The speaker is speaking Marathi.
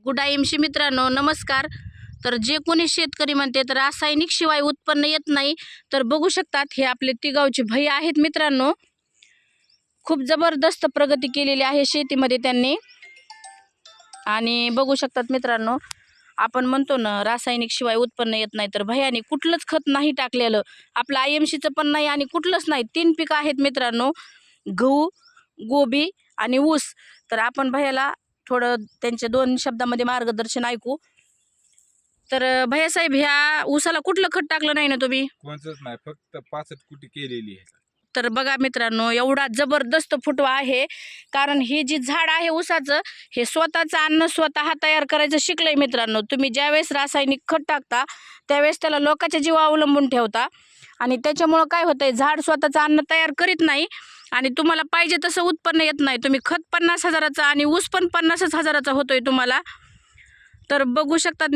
गुड आयमशी मित्रांनो, नमस्कार. तर जे कोणी शेतकरी म्हणते तर रासायनिक शिवाय उत्पन्न येत नाही, तर बघू शकतात हे आपले तिगावचे भैया आहेत मित्रांनो. खूप जबरदस्त प्रगती केलेली आहे शेतीमध्ये त्यांनी. आणि बघू शकतात मित्रांनो, आपण म्हणतो ना रासायनिक शिवाय उत्पन्न येत नाही, तर भैयाने कुठलंच खत नाही टाकलेलं. आपलं आयएमशीचं पण नाही आणि कुठलंच नाही. 3 पिकं आहेत मित्रांनो, गहू, गोबी आणि ऊस. तर आपण भैयाला थोडं त्यांच्या 2 शब्दामध्ये मार्गदर्शन ऐकू. तर भैया साहेब, ह्या ऊसाला कुठलं खत टाकलं नाही ना तुम्ही? कोणचंच नाही, फक्त 65 कुटी केलेली आहे. तर बघा मित्रांनो, एवढा जबरदस्त फुटवा आहे. कारण हे जी झाड आहे ऊसाचं, हे स्वतःचं अन्न स्वतः तयार करायचं शिकलंय मित्रांनो. तुम्ही ज्यावेळेस रासायनिक खत टाकता त्यावेळेस त्याला लोकांच्या जीवा अवलंबून ठेवता, आणि त्याच्यामुळं काय होतंय, झाड स्वतःचं अन्न तयार करीत नाही आणि तुम्हाला पाहिजे तसं उत्पन्न येत नाही. तुम्ही खत 50,000चा आणि ऊस पण 50,000चा होतोय तुम्हाला. तर बघू शकतात